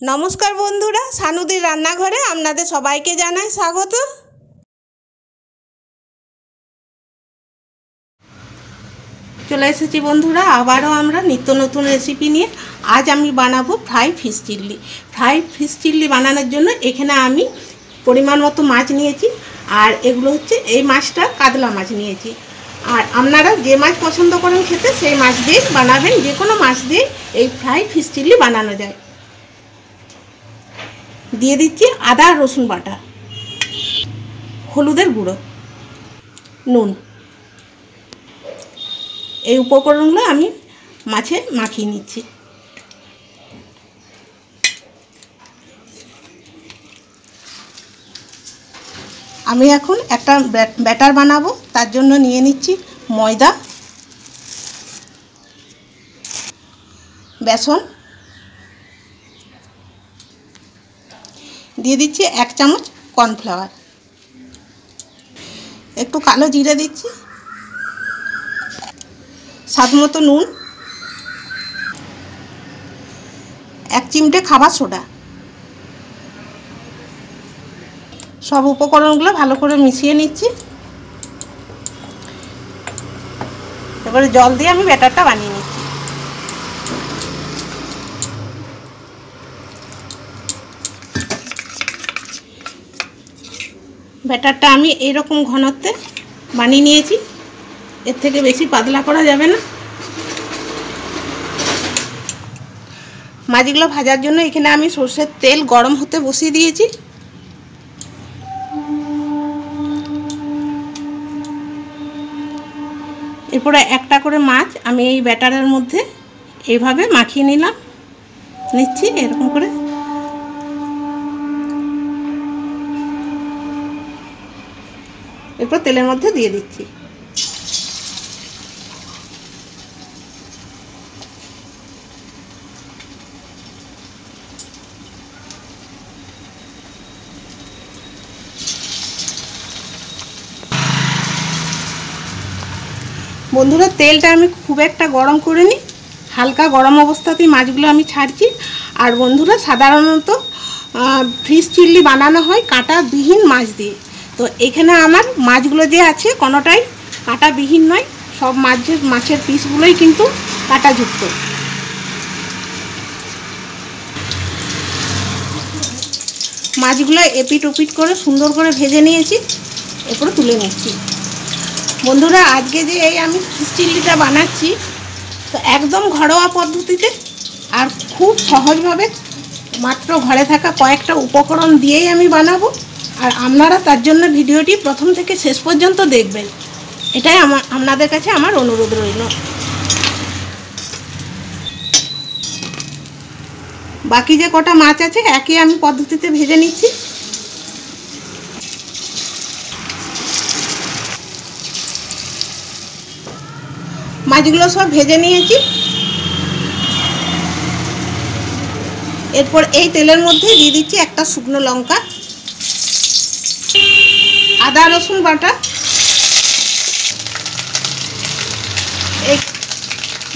নমস্কার বন্ধুরা, সানুদির রান্নাঘরে আপনাদের সবাইকে জানাই স্বাগত। চলে এসেছি বন্ধুরা আবারও আমরা নিত্য নতুন রেসিপি নিয়ে। আজ আমি বানাবো ফ্রাই ফিশ চিল্লি। ফ্রাই ফিশ চিল্লি বানানোর জন্য এখানে আমি পরিমাণ মতো মাছ নিয়েছি, আর এগুলো হচ্ছে এই মাছটা কাতলা মাছ নিয়েছি। আর আপনারা যে মাছ পছন্দ করেন খেতে সেই মাছ দিয়ে বানাবেন, যে কোনো মাছ দিয়ে এই ফ্রাই ফিশ চিল্লি বানানো যায়। দিয়ে দিচ্ছি আদা রসুন বাটা, হলুদের গুঁড়ো, নুন। এই উপকরণগুলো আমি মাছে মাখিয়ে নিচ্ছি। আমি এখন একটা ব্যাটার বানাবো, তার জন্য নিয়ে নিচ্ছি ময়দা, বেসন, দিয়ে দিচ্ছি 1 চামচ কর্নফ্লাওয়ার, একটু কালো জিরে দিচ্ছি, স্বাদ মতো নুন, 1 চিমটে খাবার সোডা। সব উপকরণগুলো ভালো করে মিশিয়ে নিচ্ছি। এবারে জল দিয়ে আমি ব্যাটারটা বানিয়ে নিচ্ছি। ব্যাটারটা আমি এইরকম ঘনত্বে বানিয়ে নিয়েছি, এর থেকে বেশি পাতলা করা যাবে না। মাছগুলো ভাজার জন্য এখানে আমি সরষের তেল গরম হতে বসিয়ে দিয়েছি। এরপরে একটা করে মাছ আমি এই ব্যাটারের মধ্যে এইভাবে মাখিয়ে নিচ্ছি এরকম করে। এরপর তেলের মধ্যে দিয়ে দিচ্ছি। বন্ধুরা, তেলটা আমি খুব একটা গরম করিনি, হালকা গরম অবস্থাতেই মাছগুলো আমি ছাড়ছি। আর বন্ধুরা, সাধারণত ফিশ চিল্লি বানানো হয় কাঁটাবিহীন মাছ দিয়ে। তো এখানে আমার মাছগুলো যে আছে কোনোটাই কাঁটাবিহীন নয়, সব মাছের পিসগুলোই কিন্তু কাঁটাযুক্ত। মাছগুলো এপিট ওপিট করে সুন্দর করে ভেজে নিয়েছি, এরপরে তুলে নিচ্ছি। বন্ধুরা, আজকে যে এই আমি ফিশ চিল্লিটা বানাচ্ছি, তো একদম ঘরোয়া পদ্ধতিতে আর খুব সহজভাবে মাত্র ঘরে থাকা কয়েকটা উপকরণ দিয়েই আমি বানাবো। আর আপনারা তার জন্য ভিডিওটি প্রথম থেকে শেষ পর্যন্ত দেখবেন, এটাই আপনাদের কাছে আমার অনুরোধ রইল। বাকি যে কটা মাছ আছে একই আমি পদ্ধতিতে ভেজে নিচ্ছি। মাছগুলো সব ভেজে নিয়েছি। এরপর এই তেলের মধ্যে দিয়ে দিচ্ছি একটা শুকনো লঙ্কা, আদা রসুন বাটা,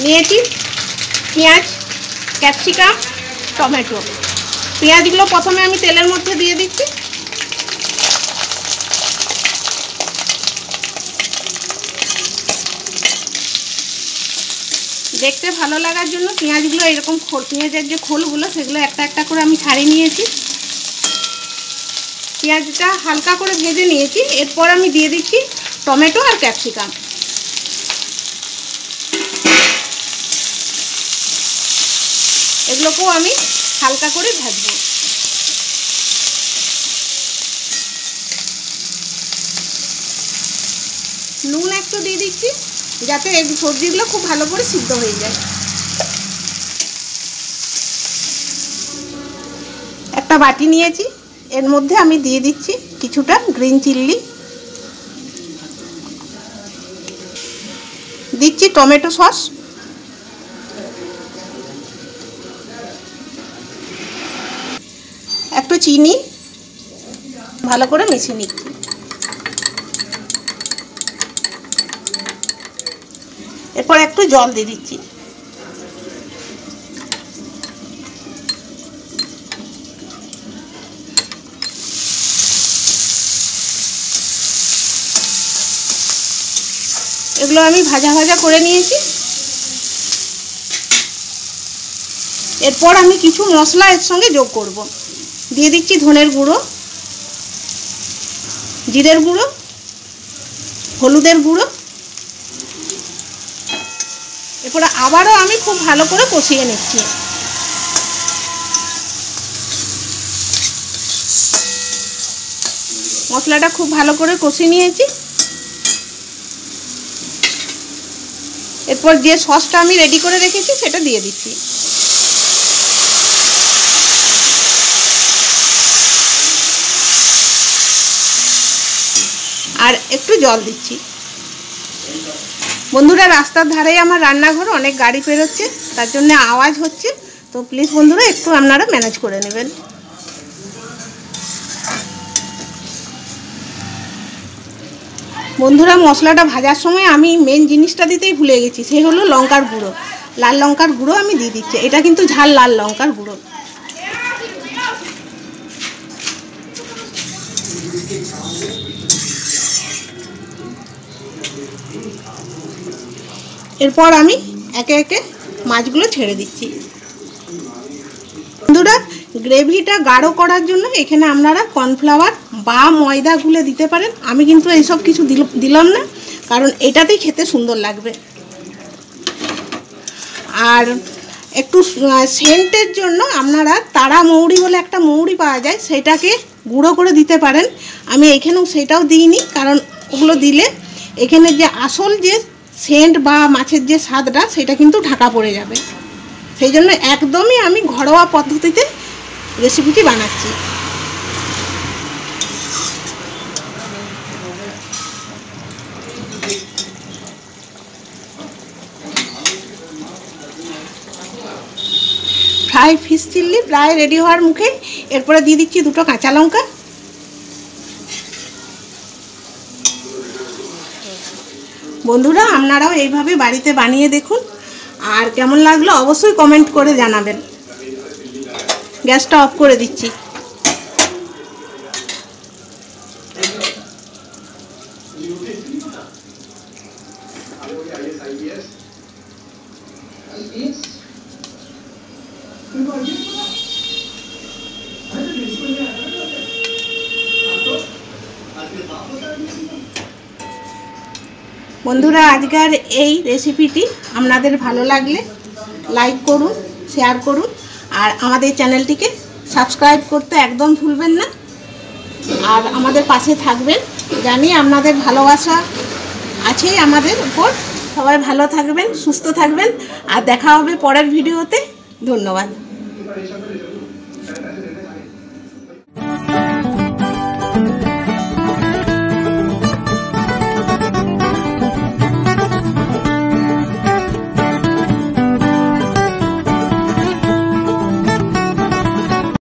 নিয়েছি পেঁয়াজ, ক্যাপসিকাম, টমেটো। পেঁয়াজগুলো প্রথমে আমি তেলের মধ্যে দিয়ে দিচ্ছি। দেখতে ভালো লাগার জন্য পেঁয়াজগুলো এরকম পেঁয়াজের যে খোলগুলো সেগুলো একটা একটা করে আমি ছাড়িয়ে নিয়েছি। পেঁয়াজটা হালকা করে ভেজে নিয়েছি। এরপর আমি দিয়ে দিচ্ছি টমেটো আর ক্যাপসিকাম। এগুলোকেও আমি হালকা করে ভাজবো। নুন একটু দিয়ে দিচ্ছি যাতে এই সবজিগুলো খুব ভালো করে সিদ্ধ হয়ে যায়। একটা বাটি নিয়েছি, এর মধ্যে আমি দিয়ে দিচ্ছি কিছুটা গ্রিন চিল্লি, দিচ্ছি টমেটো সস, একটু চিনি, ভালো করে মিশিয়ে নিচ্ছি। এরপর একটু জল দিয়ে দিচ্ছি। এগুলো আমি ভাজা ভাজা করে নিয়েছি। এরপর আমি কিছু মশলা এর সঙ্গে যোগ করব। দিয়ে দিচ্ছি ধনের গুঁড়ো, জিরের গুঁড়ো, হলুদের গুঁড়ো। এরপরে আবারও আমি খুব ভালো করে কষিয়ে নিচ্ছি। মশলাটা খুব ভালো করে কষিয়ে নিয়েছি। এরপর যে সসটা আমি রেডি করে রেখেছি সেটা দিয়ে দিচ্ছি। আর একটু জল দিচ্ছি। বন্ধুরা, রাস্তার ধারে আমার রান্নাঘর, অনেক গাড়ি পেরোচ্ছে, তার জন্য আওয়াজ হচ্ছে, তো প্লিজ বন্ধুরা একটু আপনারা ম্যানেজ করে নেবেন। বন্ধুরা, মশলাটা ভাজার সময় আমি মেন জিনিসটা দিতেই ভুলে গেছি, সেই হলো লঙ্কার গুঁড়ো। লাল লঙ্কার গুঁড়ো আমি দিয়ে দিচ্ছি। এটা কিন্তু ঝাল লাল লঙ্কার গুঁড়ো। এরপর আমি একে একে মাছগুলো ছেড়ে দিচ্ছি। বন্ধুরা, গ্রেভিটা গাঢ় করার জন্য এখানে আপনারা কর্নফ্লাওয়ার বা ময়দা গুলে দিতে পারেন। আমি কিন্তু এইসব কিছু দিলাম না, কারণ এটাতেই খেতে সুন্দর লাগবে। আর একটু সেন্টের জন্য আপনারা তারা মৌরি বলে একটা মৌরি পাওয়া যায়, সেটাকে গুঁড়ো করে দিতে পারেন। আমি এখানেও সেটাও দিইনি, কারণ ওগুলো দিলে এখানে যে আসল যে সেন্ট বা মাছের যে স্বাদটা সেটা কিন্তু ঢাকা পড়ে যাবে। সেই জন্য একদমই আমি ঘরোয়া পদ্ধতিতে রেসিপিটি বানাচ্ছি। ফ্রাই ফিশ চিল্লি প্রায় রেডি হওয়ার মুখে। এরপরে দিয়ে দিচ্ছি দুটো কাঁচা লঙ্কা। বন্ধুরা, আপনারাও এইভাবে বাড়িতে বানিয়ে দেখুন, আর কেমন লাগলো অবশ্যই কমেন্ট করে জানাবেন। গ্যাসটা অফ করে দিচ্ছি। বন্ধুরা, আজকের এই রেসিপিটি আপনাদের ভালো লাগলে লাইক করুন, শেয়ার করুন, আর আমাদের চ্যানেলটিকে সাবস্ক্রাইব করতে একদম ভুলবেন না। আর আমাদের পাশে থাকবেন, জানি আপনাদের ভালোবাসা আছেই আমাদের উপর। সবাই ভালো থাকবেন, সুস্থ থাকবেন, আর দেখা হবে পরের ভিডিওতে। ধন্যবাদ।